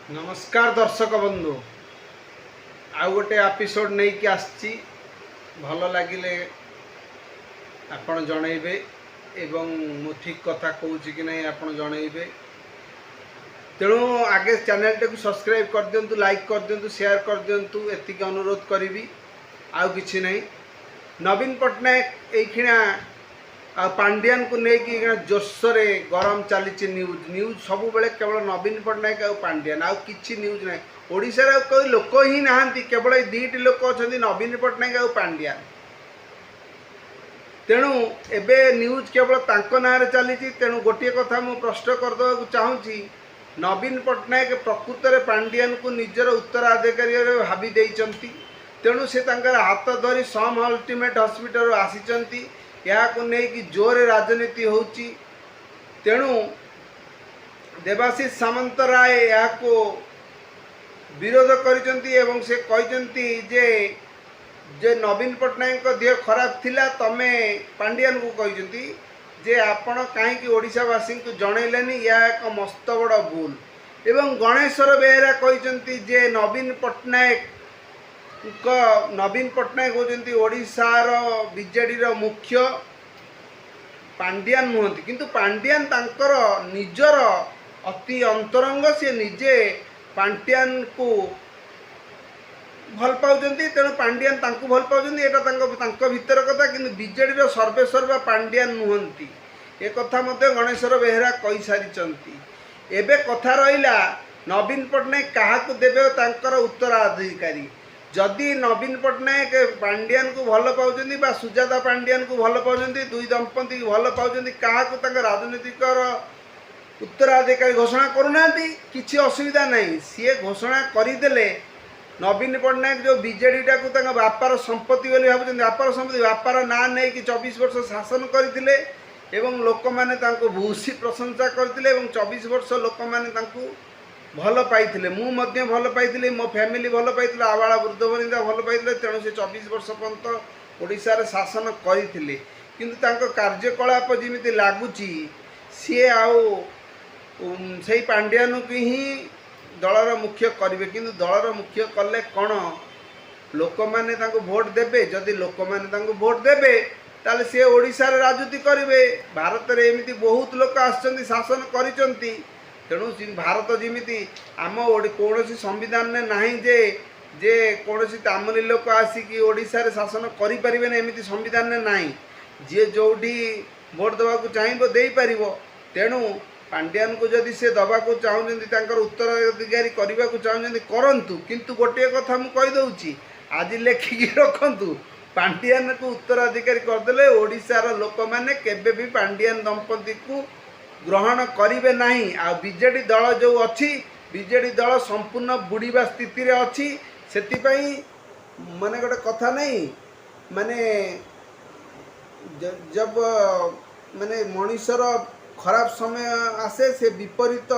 नमस्कार दर्शक बंधु आउ गोटे एपिसोड नहीं कि आसची भल लगिले आपण जनइबे एवं मु ठीक कथा कहूँ कि नहीं आपण जनइबे तेणु आगे चैनल टे को सब्सक्राइब कर दिंतु, लाइक कर दिंतु, शेयर कर दिंतु, एतिक अनुरोध करी आउ किछि नहीं। नवीन पट्टनायक एखिणा आ पांड्यान को लेकिन जोशरे गरम चली न्यूज सब बेले केवल नवीन पट्टनायक आ पांड्यान आउ किछि न्यूज ना ओडिशा कोई लोक ही नहांती केवल दुईटी लोक अच्छा नवीन पट्टनायक आ पांड्यान। तेणु एबे न्यूज केवल तांको नारे चली तेणु गोटे कथा मु प्रश्न करदे चाहूँगी नवीन पट्टनायक प्रकृत में पांड्यान को निजर उत्तराधिकारी भावी देइचंती। तेणु से हाथ धरी सम अल्टीमेट हॉस्पिटल आसी या नहीं जोर राजनीति होची। तेणु देवाशीष सामंतराय या विरोध करिसेंती एवं से कहते जे नवीन पट्टनायक देह खराब थिला तमे पांड्यान को कहते जे आपण कहीं ओडिशावासी को जनइलेनी या एक मस्त बड़ भूल। एवं गणेश्वर बेहेरा कहते जे नवीन पट्टनायक होती ओडिशार बीजेडी मुख्य पांड्यान नुहति किंतु पांड्यान तांकर निजर अति अंतरंग से निजे पांड्यान को भल पाउचंती। तेणु पांड्यान तांको भल पाउचंती एटा तांको भीतर कथा किंतु बीजेडी सर्वेसर्वा पांड्यान नुहति ए कथा मध्य गणेश्वर बेहेरा कहि सारिचंती। एबे कथा रहिला नवीन पट्टनायक काहाकू देबे तांकर उत्तराधिकारी। जदि नवीन पट्टनायक पांड्यान को भल पाउचंती बा सुजाता पांड्यान को भल पाउचंती दुई दंपति को भल पाउचंती काहाकू तांकर राजनीतिक उत्तराधिकारी घोषणा करूनांती किछि असुविधा नहीं। सी घोषणा करदेले नवीन पट्टनायक जो बीजेडी टाक बापार संपत्ति बोली भावुं बापार संपत्ति बापार ना नहीं कि 24 वर्ष शासन करथिले एवं लोक माने तांको भूसी प्रशंसा करथिले एवं 24 वर्ष लोक माने तांको भल पाइथिले मु मध्य भल पाइथिले मो फैमिली भल पाइथिले आबाला वृद्ध वनिता भल पाइथिले। तेणु से 24 वर्ष पर्यंत ओडिशा रे शासन करथिले किंतु तांको कार्यकलाप जिमिति लागुची सी आउ सेही पांड्यान को ही दलर मुख्य करिवे किंतु दलर मुख्य कले कौन लोक माने तांको भोट देबे। जदि लोक माने तांको भोट देबे ताले से ओडिशा रे राजनीति करिवे। भारत रे एमिति बहुत लोक आछंती शासन करिसंती। तेणु भारत जमीती आम कौन संविधान में ना जे कौन तामली लोक आसिक ओडिशा रे शासन करें एमती संविधान में ना जी जोटी भोट देवाक चाहिए दे पार। तेणु पांड्यान को जदि से दबा को चाहते उत्तराधिकारी करने को चाहते करंतु किंतु गोटे कथा मुझे कहीदे आज लेखिकी रखु पांड्यान को उत्तराधिकारी करदे ओडिशार लोक मैंने केबे भी पांड्यान दंपति को ग्रहण करिवे नहीं। आ बीजेडी दल जो अच्छी बीजेडी दल संपूर्ण बुड़ीबा स्थिति रे अच्छी सेतिपई माने गोटे कथा नहीं माने जब माने मनुष्यर खराब समय आसे से विपरीत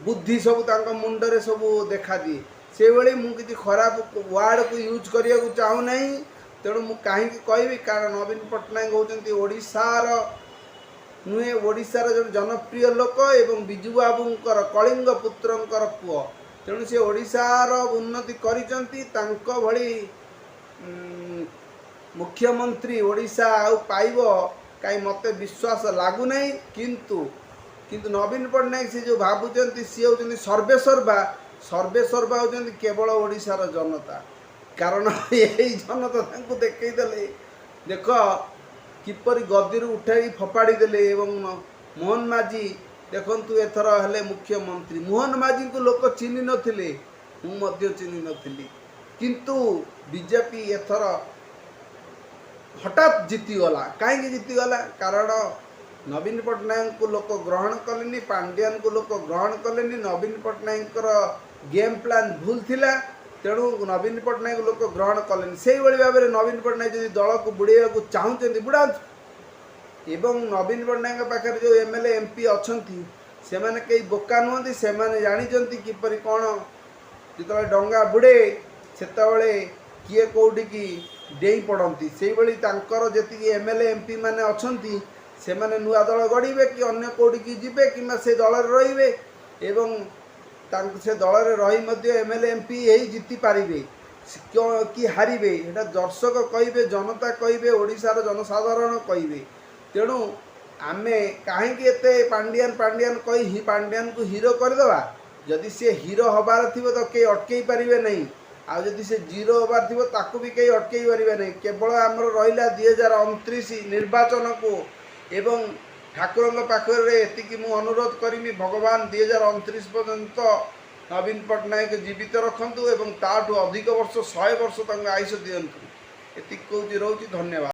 बुद्धि सब तांको मुंडरे सब देखा दिए से भली मु किछि खराब वर्ड को यूज करिया को चाहू नहीं। तेणु मु काहे कहबी कारण नवीन पट्टनायक होचंती ओडिशार नुहे ओडिशार जो जनप्रिय लोक एवं बिजू बाबूंकर कलिंग पुत्रंकर पुओ। तेणु से ओडिशार उन्नति करिसंती तांको भली मुख्यमंत्री ओडिशा आउ पाइबो कहीं मते विश्वास लागू नहीं। किंतु नवीन पट्टनायक से जो भावुचंती सी होचंती सर्वेसर्वा होचंती केवल ओडिशार जनता। कारण यही जनता तांको देखई देले देख किपरि गद्दी उठाई फोपाड़ी देले एवं मोहन माझी देखंतु एथर हेले मुख्यमंत्री। मोहन माझी को लोक चिन्ह नथिले मु चिन्ह नथिली किंतु बीजेपी एथर हठात जीतीगला। कहीं जीतीगला कारण नवीन पट्टनायक को लोक ग्रहण कलेनी पांड्यान को लोक ग्रहण कलेनी। नवीन पट्टनायक गेम प्लान भूल थिला तेणु नवीन पट्टनायक लोक ग्रहण कलेनी। से भाव में नवीन पट्टनायक जब दल को बुड़ेवा को चाहते बुड़ा एवं नवीन पट्टनायक पाखे जो एमएलए एमपी अच्छा से मैंने कई बोका नुहति से जानी किपरि कौन जो डंगा बुड़े से किए कौटी की डेई पड़ती से जी एमएलए एमपी मैंने अच्छा से नुआ दल गढ़े कि अन्य कौटी की जीवे कि से दल रे से दल रही एमएलए एमपी यही जीति पारे कि हारे एटा दर्शक कहे जनता कहे ओडिशार जनसाधारण कहे तेणु आमे कहीं पांडियान पांडियान कही पांडियान को हीरो करदे जदि सी हीरो हबार थी तो कई अटकई पारे नहीं आ जदि से जीरो हबार थी ताकू भी कई अटकई पारे नहीं केवल आमर रहा 2029 निर्वाचन को एवं ठाकुर पाखे एति मु अनुरोध करी भगवान 2029 पर्यंत नवीन पट्टनायक जीवित रखु एवं ताठू अधिक वर्ष 100 वर्ष आयुष दिंतु एति कहूँ रोचे धन्यवाद।